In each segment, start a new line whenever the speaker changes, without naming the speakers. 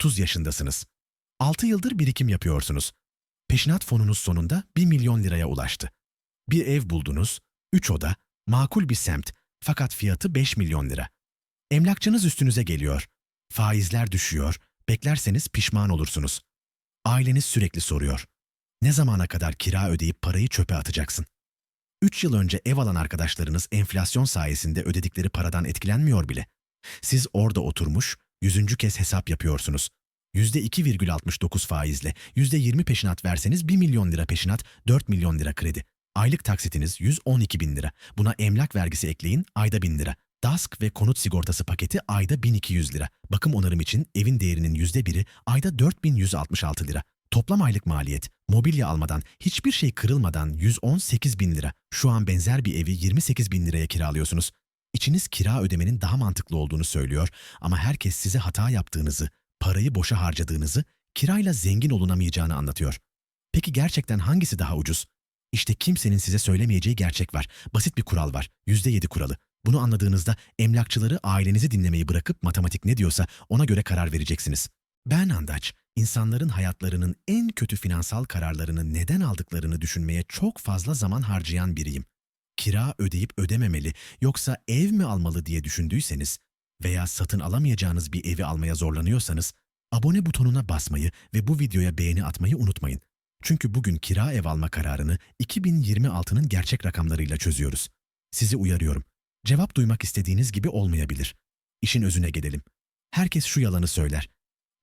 30 yaşındasınız. 6 yıldır birikim yapıyorsunuz. Peşinat fonunuz sonunda 1 milyon liraya ulaştı. Bir ev buldunuz, 3 oda, makul bir semt fakat fiyatı 5 milyon lira. Emlakçınız üstünüze geliyor. Faizler düşüyor, beklerseniz pişman olursunuz. Aileniz sürekli soruyor. Ne zamana kadar kira ödeyip parayı çöpe atacaksın? 3 yıl önce ev alan arkadaşlarınız enflasyon sayesinde ödedikleri paradan etkilenmiyor bile. Siz orada oturmuş, 100. kez hesap yapıyorsunuz. %2,69 faizle %20 peşinat verseniz 1 milyon lira peşinat, 4 milyon lira kredi. Aylık taksitiniz 112 bin lira. Buna emlak vergisi ekleyin, ayda 1000 lira. DASK ve konut sigortası paketi ayda 1200 lira. Bakım onarım için evin değerinin %1'i ayda 4166 lira. Toplam aylık maliyet, mobilya almadan, hiçbir şey kırılmadan 118 bin lira. Şu an benzer bir evi 28 bin liraya kiralıyorsunuz. İçiniz kira ödemenin daha mantıklı olduğunu söylüyor ama herkes size hata yaptığınızı, parayı boşa harcadığınızı, kirayla zengin olunamayacağını anlatıyor. Peki gerçekten hangisi daha ucuz? İşte kimsenin size söylemeyeceği gerçek var. Basit bir kural var. %7 kuralı. Bunu anladığınızda emlakçıları, ailenizi dinlemeyi bırakıp matematik ne diyorsa ona göre karar vereceksiniz. Ben Andaç, insanların hayatlarının en kötü finansal kararlarını neden aldıklarını düşünmeye çok fazla zaman harcayan biriyim. Kira ödeyip ödememeli yoksa ev mi almalı diye düşündüyseniz veya satın alamayacağınız bir evi almaya zorlanıyorsanız abone butonuna basmayı ve bu videoya beğeni atmayı unutmayın. Çünkü bugün kira ev alma kararını 2026'nın gerçek rakamlarıyla çözüyoruz. Sizi uyarıyorum. Cevap duymak istediğiniz gibi olmayabilir. İşin özüne gelelim. Herkes şu yalanı söyler.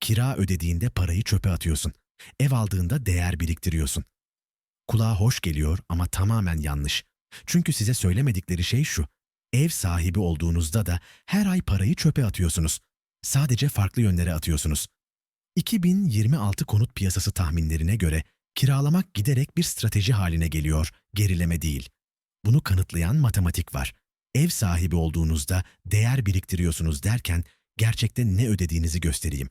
Kira ödediğinde parayı çöpe atıyorsun. Ev aldığında değer biriktiriyorsun. Kulağa hoş geliyor ama tamamen yanlış. Çünkü size söylemedikleri şey şu. Ev sahibi olduğunuzda da her ay parayı çöpe atıyorsunuz. Sadece farklı yönlere atıyorsunuz. 2026 konut piyasası tahminlerine göre kiralamak giderek bir strateji haline geliyor, gerileme değil. Bunu kanıtlayan matematik var. Ev sahibi olduğunuzda değer biriktiriyorsunuz derken gerçekte ne ödediğinizi göstereyim.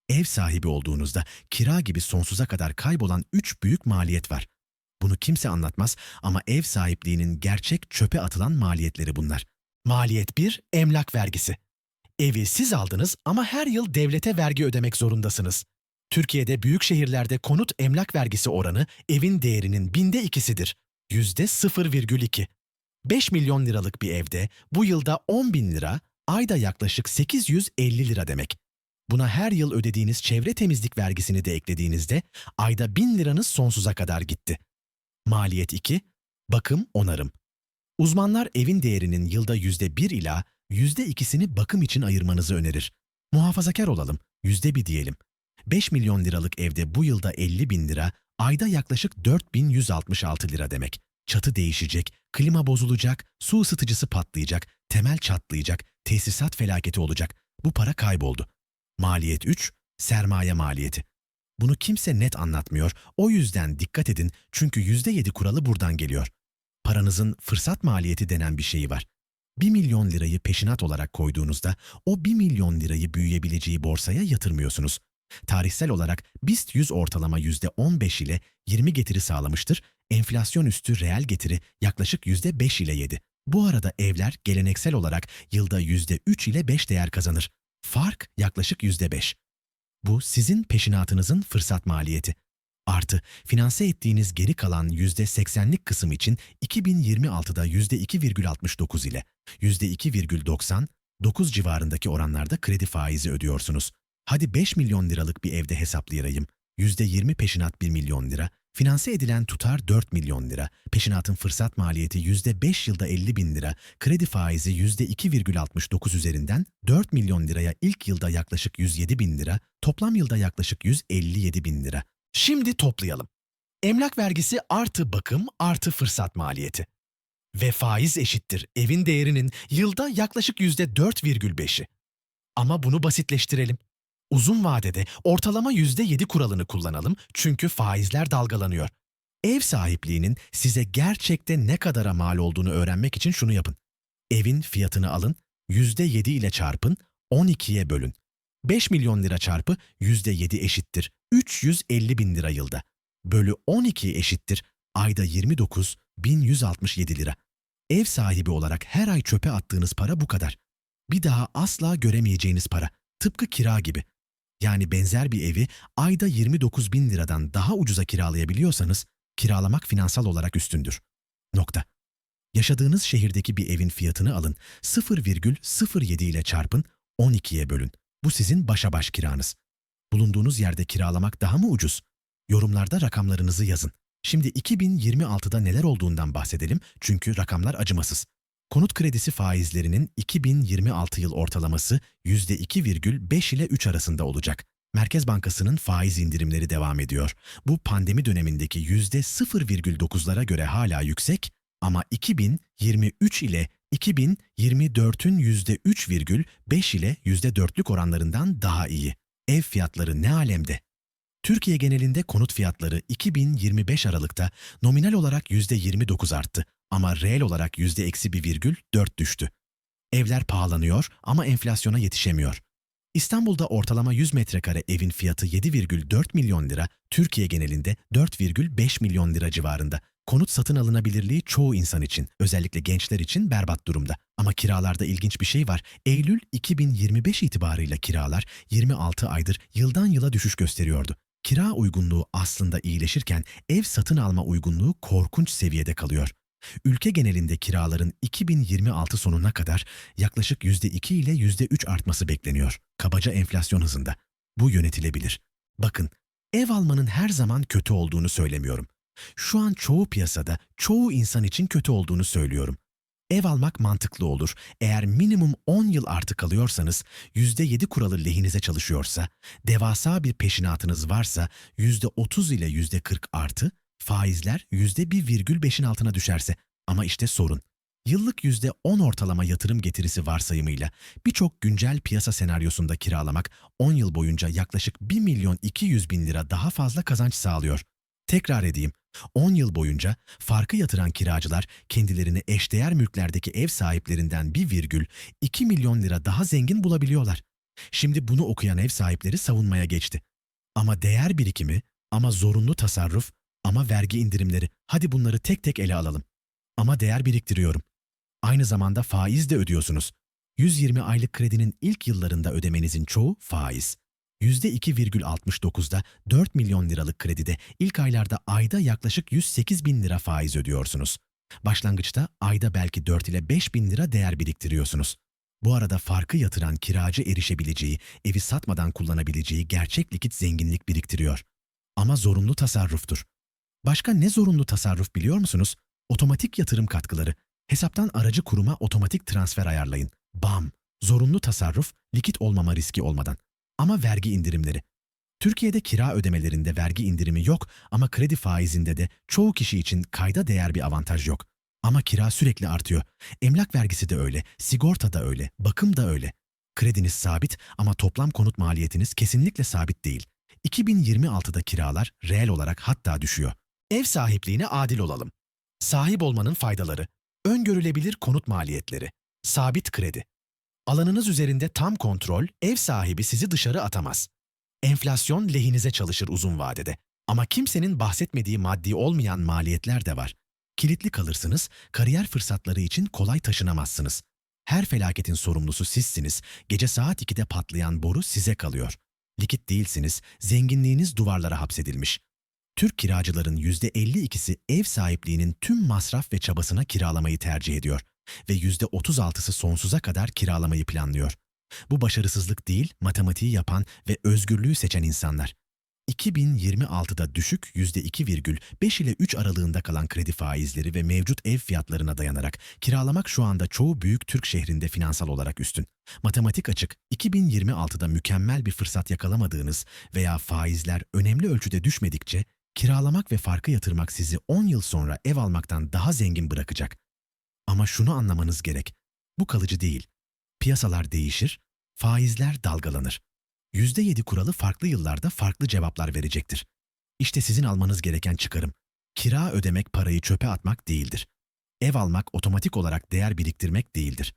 Ev sahibi olduğunuzda kira gibi sonsuza kadar kaybolan 3 büyük maliyet var. Bunu kimse anlatmaz ama ev sahipliğinin gerçek çöpe atılan maliyetleri bunlar. Maliyet 1, emlak vergisi. Evi siz aldınız ama her yıl devlete vergi ödemek zorundasınız. Türkiye'de büyük şehirlerde konut emlak vergisi oranı evin değerinin binde ikisidir. %0,2. 5 milyon liralık bir evde bu yılda 10 bin lira, ayda yaklaşık 850 lira demek. Buna her yıl ödediğiniz çevre temizlik vergisini de eklediğinizde ayda 1000 liranız sonsuza kadar gitti. Maliyet 2, bakım onarım. Uzmanlar evin değerinin yılda %1 ila %2'sini bakım için ayırmanızı önerir. Muhafazakar olalım, %1 diyelim. 5 milyon liralık evde bu yılda 50 bin lira, ayda yaklaşık 4166 lira demek. Çatı değişecek, klima bozulacak, su ısıtıcısı patlayacak, temel çatlayacak, tesisat felaketi olacak. Bu para kayboldu. Maliyet 3, sermaye maliyeti. Bunu kimse net anlatmıyor, o yüzden dikkat edin çünkü %7 kuralı buradan geliyor. Paranızın fırsat maliyeti denen bir şeyi var. 1 milyon lirayı peşinat olarak koyduğunuzda o 1 milyon lirayı büyüyebileceği borsaya yatırmıyorsunuz. Tarihsel olarak BIST 100 ortalama %15 ile 20 getiri sağlamıştır, enflasyon üstü reel getiri yaklaşık %5 ile 7. Bu arada evler geleneksel olarak yılda %3 ile 5 değer kazanır. Fark yaklaşık %5. Bu sizin peşinatınızın fırsat maliyeti. Artı finanse ettiğiniz geri kalan %80'lik kısım için 2026'da %2,69 ile %2,99 civarındaki oranlarda kredi faizi ödüyorsunuz. Hadi 5 milyon liralık bir evde hesaplayayım. %20 peşinat 1 milyon lira, finanse edilen tutar 4 milyon lira, peşinatın fırsat maliyeti %5 yılda 50 bin lira, kredi faizi %2,69 üzerinden 4 milyon liraya ilk yılda yaklaşık 107 bin lira, toplam yılda yaklaşık 157 bin lira. Şimdi toplayalım. Emlak vergisi artı bakım artı fırsat maliyeti. Ve faiz eşittir evin değerinin yılda yaklaşık %4,5'i. Ama bunu basitleştirelim. Uzun vadede ortalama %7 kuralını kullanalım çünkü faizler dalgalanıyor. Ev sahipliğinin size gerçekte ne kadara mal olduğunu öğrenmek için şunu yapın. Evin fiyatını alın, %7 ile çarpın, 12'ye bölün. 5 milyon lira çarpı %7 eşittir 350 bin lira yılda. Bölü 12 eşittir ayda 29.167 lira. Ev sahibi olarak her ay çöpe attığınız para bu kadar. Bir daha asla göremeyeceğiniz para. Tıpkı kira gibi. Yani benzer bir evi ayda 29 bin liradan daha ucuza kiralayabiliyorsanız kiralamak finansal olarak üstündür. Nokta. Yaşadığınız şehirdeki bir evin fiyatını alın, 0,07 ile çarpın, 12'ye bölün. Bu sizin başa baş kiranız. Bulunduğunuz yerde kiralamak daha mı ucuz? Yorumlarda rakamlarınızı yazın. Şimdi 2026'da neler olduğundan bahsedelim çünkü rakamlar acımasız. Konut kredisi faizlerinin 2026 yıl ortalaması %2,5 ile 3 arasında olacak. Merkez Bankası'nın faiz indirimleri devam ediyor. Bu pandemi dönemindeki %0,9'lara göre hala yüksek ama 2023 ile 2024'ün %3,5 ile %4'lük oranlarından daha iyi. Ev fiyatları ne alemde? Türkiye genelinde konut fiyatları 2025 Aralık'ta nominal olarak %29 arttı ama reel olarak %-1,4 düştü. Evler pahalanıyor ama enflasyona yetişemiyor. İstanbul'da ortalama 100 metrekare evin fiyatı 7,4 milyon lira, Türkiye genelinde 4,5 milyon lira civarında. Konut satın alınabilirliği çoğu insan için, özellikle gençler için berbat durumda. Ama kiralarda ilginç bir şey var. Eylül 2025 itibarıyla kiralar 26 aydır yıldan yıla düşüş gösteriyordu. Kira uygunluğu aslında iyileşirken ev satın alma uygunluğu korkunç seviyede kalıyor. Ülke genelinde kiraların 2026 sonuna kadar yaklaşık %2 ile %3 artması bekleniyor. Kabaca enflasyon hızında. Bu yönetilebilir. Bakın, ev almanın her zaman kötü olduğunu söylemiyorum. Şu an çoğu piyasada, çoğu insan için kötü olduğunu söylüyorum. Ev almak mantıklı olur. Eğer minimum 10 yıl artı kalıyorsanız, %7 kuralı lehinize çalışıyorsa, devasa bir peşinatınız varsa %30 ile %40 artı, faizler %1,5'in altına düşerse. Ama işte sorun. Yıllık %10 ortalama yatırım getirisi varsayımıyla birçok güncel piyasa senaryosunda kiralamak 10 yıl boyunca yaklaşık 1.200.000 lira daha fazla kazanç sağlıyor. Tekrar edeyim. 10 yıl boyunca farkı yatıran kiracılar kendilerini eşdeğer mülklerdeki ev sahiplerinden 1,2 milyon lira daha zengin bulabiliyorlar. Şimdi bunu okuyan ev sahipleri savunmaya geçti. Ama değer birikimi, ama zorunlu tasarruf, ama vergi indirimleri. Hadi bunları tek tek ele alalım. Ama değer biriktiriyorum. Aynı zamanda faiz de ödüyorsunuz. 120 aylık kredinin ilk yıllarında ödemenizin çoğu faiz. %2,69'da 4 milyon liralık kredide ilk aylarda ayda yaklaşık 108 bin lira faiz ödüyorsunuz. Başlangıçta ayda belki 4 ile 5 bin lira değer biriktiriyorsunuz. Bu arada farkı yatıran kiracı erişebileceği, evi satmadan kullanabileceği gerçek likit zenginlik biriktiriyor. Ama zorunlu tasarruftur. Başka ne zorunlu tasarruf biliyor musunuz? Otomatik yatırım katkıları. Hesaptan aracı kuruma otomatik transfer ayarlayın. Bam! Zorunlu tasarruf, likit olmama riski olmadan. Ama vergi indirimleri. Türkiye'de kira ödemelerinde vergi indirimi yok ama kredi faizinde de çoğu kişi için kayda değer bir avantaj yok. Ama kira sürekli artıyor. Emlak vergisi de öyle, sigorta da öyle, bakım da öyle. Krediniz sabit ama toplam konut maliyetiniz kesinlikle sabit değil. 2026'da kiralar reel olarak hatta düşüyor. Ev sahipliğine adil olalım. Sahip olmanın faydaları, öngörülebilir konut maliyetleri, sabit kredi. Alanınız üzerinde tam kontrol, ev sahibi sizi dışarı atamaz. Enflasyon lehinize çalışır uzun vadede. Ama kimsenin bahsetmediği maddi olmayan maliyetler de var. Kilitli kalırsınız, kariyer fırsatları için kolay taşınamazsınız. Her felaketin sorumlusu sizsiniz, gece saat 2'de patlayan boru size kalıyor. Likit değilsiniz, zenginliğiniz duvarlara hapsedilmiş. Türk kiracıların %52'si ev sahipliğinin tüm masraf ve çabasına kiralamayı tercih ediyor ve %36'sı sonsuza kadar kiralamayı planlıyor. Bu başarısızlık değil, matematiği yapan ve özgürlüğü seçen insanlar. 2026'da düşük %2,5 ile 3 aralığında kalan kredi faizleri ve mevcut ev fiyatlarına dayanarak kiralamak şu anda çoğu büyük Türk şehrinde finansal olarak üstün. Matematik açık, 2026'da mükemmel bir fırsat yakalamadığınız veya faizler önemli ölçüde düşmedikçe kiralamak ve farkı yatırmak sizi 10 yıl sonra ev almaktan daha zengin bırakacak. Ama şunu anlamanız gerek, bu kalıcı değil. Piyasalar değişir, faizler dalgalanır. %7 kuralı farklı yıllarda farklı cevaplar verecektir. İşte sizin almanız gereken çıkarım. Kira ödemek parayı çöpe atmak değildir. Ev almak otomatik olarak değer biriktirmek değildir.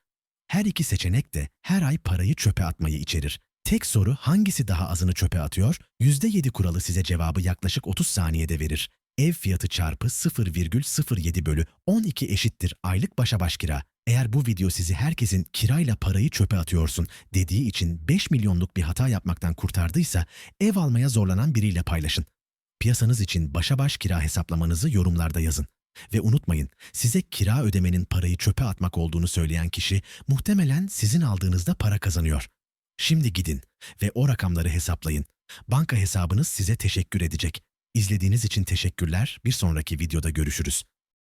Her iki seçenek de her ay parayı çöpe atmayı içerir. Tek soru hangisi daha azını çöpe atıyor? %7 kuralı size cevabı yaklaşık 30 saniyede verir. Ev fiyatı çarpı 0,07 bölü 12 eşittir aylık başa baş kira. Eğer bu video sizi herkesin kirayla parayı çöpe atıyorsun dediği için 5 milyonluk bir hata yapmaktan kurtardıysa ev almaya zorlanan biriyle paylaşın. Piyasanız için başa baş kira hesaplamanızı yorumlarda yazın. Ve unutmayın, size kira ödemenin parayı çöpe atmak olduğunu söyleyen kişi muhtemelen sizin aldığınızda para kazanıyor. Şimdi gidin ve o rakamları hesaplayın. Banka hesabınız size teşekkür edecek. İzlediğiniz için teşekkürler. Bir sonraki videoda görüşürüz.